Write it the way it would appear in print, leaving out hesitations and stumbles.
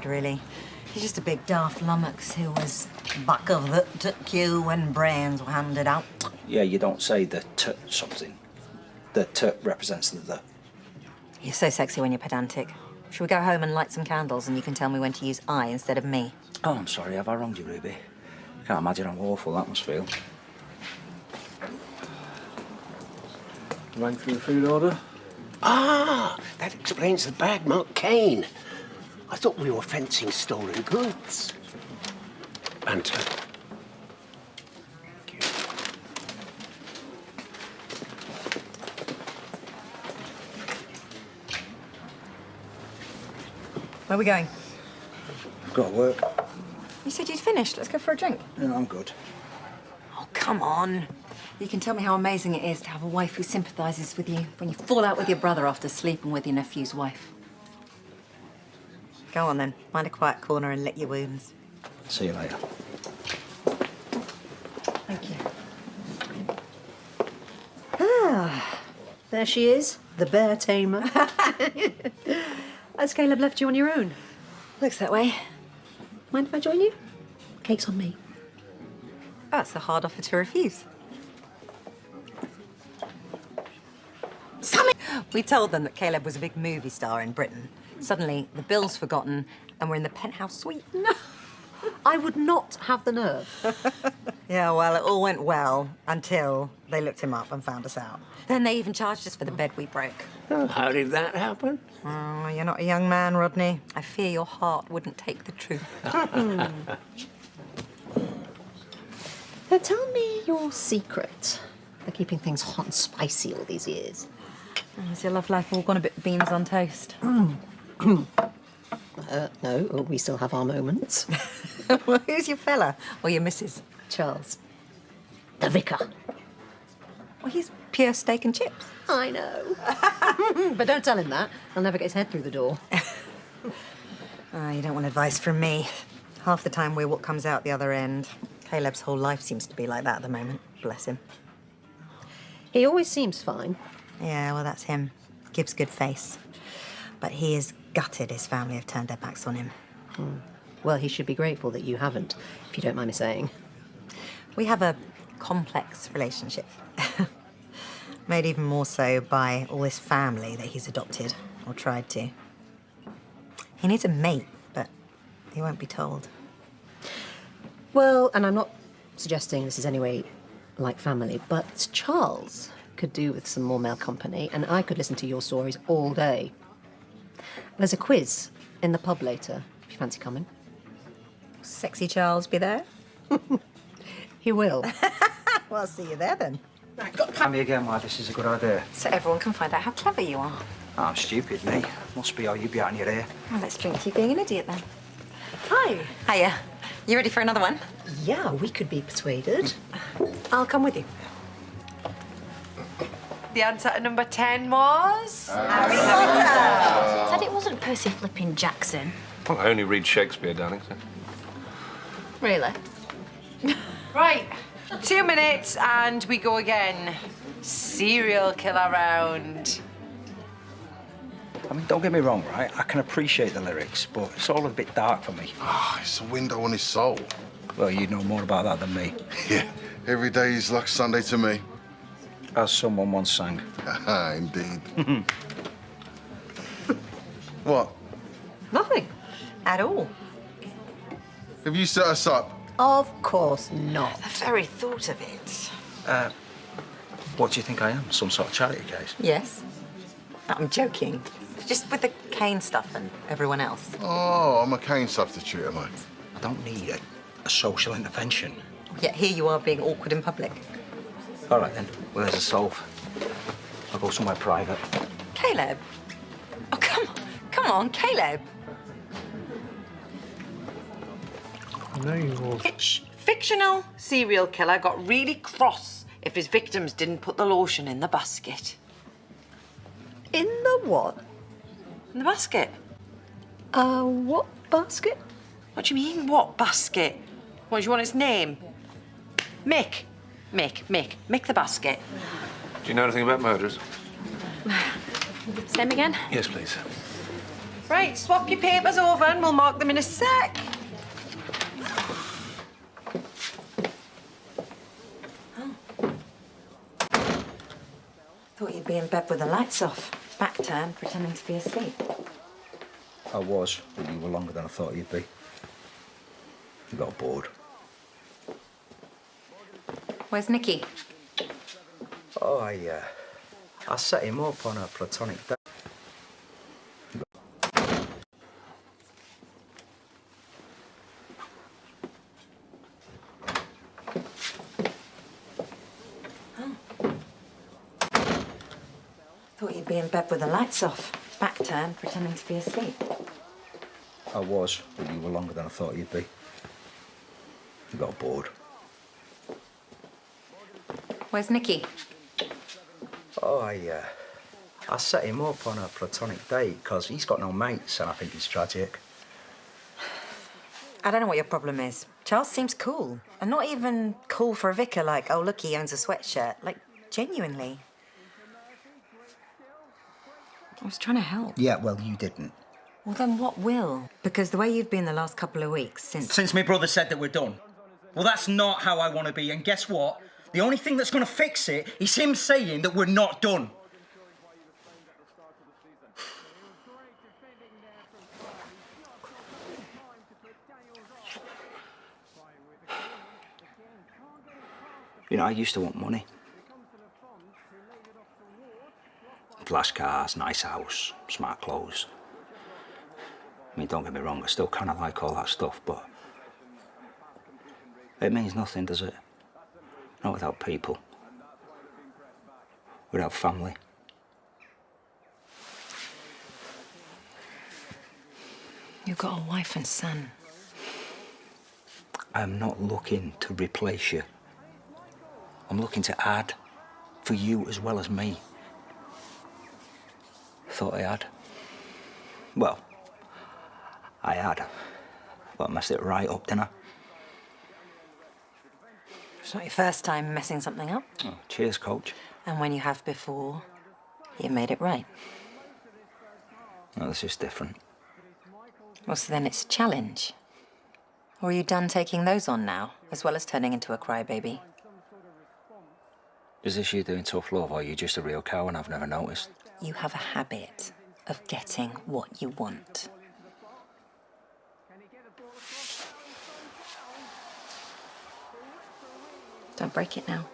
Really. He's just a big daft lummox who was back of the queue when brains were handed out. Yeah, you don't say the something. The represents the. You're so sexy when you're pedantic. Shall we go home and light some candles and you can tell me when to use I instead of me? Oh, I'm sorry, have I wronged you, Ruby? Can't imagine how awful that must feel. Rang through the food order. Ah, that explains the bag mark cane. I thought we were fencing stolen goods. Banter. Thank you. Where are we going? I've got to work. You said you'd finished. Let's go for a drink. No, I'm good. Oh, come on. You can tell me how amazing it is to have a wife who sympathises with you when you fall out with your brother after sleeping with your nephew's wife. Go on, then. Find a quiet corner and lick your wounds. See you later. Thank you. Ah, there she is, the bear tamer. Has Caleb left you on your own? Looks that way. Mind if I join you? Cake's on me. That's a hard offer to refuse. Sammy! We told them that Caleb was a big movie star in Britain. Suddenly, the bill's forgotten and we're in the penthouse suite. No, I would not have the nerve. Yeah, well, it all went well until they looked him up and found us out. Then they even charged us for the bed we broke. Oh, how did that happen? Oh, you're not a young man, Rodney. I fear your heart wouldn't take the truth. Now tell me your secret for keeping things hot and spicy all these years. Has your love life all gone a bit beans on toast? No, we still have our moments. Well, who's your fella? Or your missus? Charles. The vicar. Well, he's pure steak and chips. I know. But don't tell him that. He'll never get his head through the door. Oh, you don't want advice from me. Half the time we're what comes out the other end. Caleb's whole life seems to be like that at the moment. Bless him. He always seems fine. Yeah, well, that's him. Gives good face. But he is gutted his family have turned their backs on him. Well, he should be grateful that you haven't, if you don't mind me saying. We have a complex relationship. Made even more so by all this family that he's adopted, or tried to. He needs a mate, but he won't be told. Well, and I'm not suggesting this is anyway like family, but Charles could do with some more male company, and I could listen to your stories all day. There's a quiz in the pub later, if you fancy coming. Sexy Charles be there? He will. Well, I'll see you there then. Tell me again why this is a good idea. So everyone can find out how clever you are. Oh, I'm stupid, me. Must be, or you'd be out in your ear. Well, let's drink to you being an idiot then. Hi. Hiya. You ready for another one? Yeah, we could be persuaded. I'll come with you. The answer to number 10 was... Said it wasn't Percy flipping Jackson. Well, I only read Shakespeare, darling. So. Really? Right, 2 minutes and we go again. Serial killer round. I mean, don't get me wrong, right? I can appreciate the lyrics, but it's all a bit dark for me. Ah, it's a window on his soul. Well, you know more about that than me. Yeah, every day is like Sunday to me. As someone once sang. Ah, indeed. What? Nothing. At all. Have you set us up? Of course not. The very thought of it. What do you think I am? Some sort of charity case? Yes. I'm joking. Just with the cane stuff and everyone else. Oh, I'm a cane substitute, am I? I don't need a social intervention. Yet here you are being awkward in public. All right, then. Well, there's a solve. I'll go somewhere private. Caleb. Oh, come on, Caleb. No, you will. Which fictional serial killer got really cross if his victims didn't put the lotion in the basket? In the what? In the basket? What basket? What do you mean, what basket? What, do you want its name? Mick the basket. Do you know anything about murders? Same again? Yes, please. Right, swap your papers over and we'll mark them in a sec. Thought you'd be in bed with the lights off, back turned, pretending to be asleep. I was, but you were longer than I thought you'd be. You got bored. Where's Nicky? Oh, I set him up on a platonic date. Thought you'd be in bed with the lights off, back turned, pretending to be asleep. I was, but you were longer than I thought you'd be. You got bored. Where's Nicky? Oh, I set him up on a platonic date because he's got no mates and I think it's tragic. I don't know what your problem is. Charles seems cool. And not even cool for a vicar like, oh, look, he owns a sweatshirt. Like, genuinely. I was trying to help. Yeah, well, you didn't. Well, then what will? Because the way you've been the last couple of weeks Since my brother said that we're done. Well, that's not how I want to be, and guess what? The only thing that's going to fix it is him saying that we're not done. You know, I used to want money. Flash cars, nice house, smart clothes. I mean, don't get me wrong, I still kind of like all that stuff, but it means nothing, does it? Not without people. Without family. you've got a wife and son. I'm not looking to replace you. I'm looking to add for you as well as me. Thought I had. Well, I had. But I messed it right up, didn't I? It's not your first time messing something up. Oh, cheers, coach. And when you have before, you made it right. No, this is different. Well, so then it's a challenge. Or are you done taking those on now, as well as turning into a crybaby? Is this you doing tough love, or are you just a real cow and I've never noticed? You have a habit of getting what you want. Don't break it now.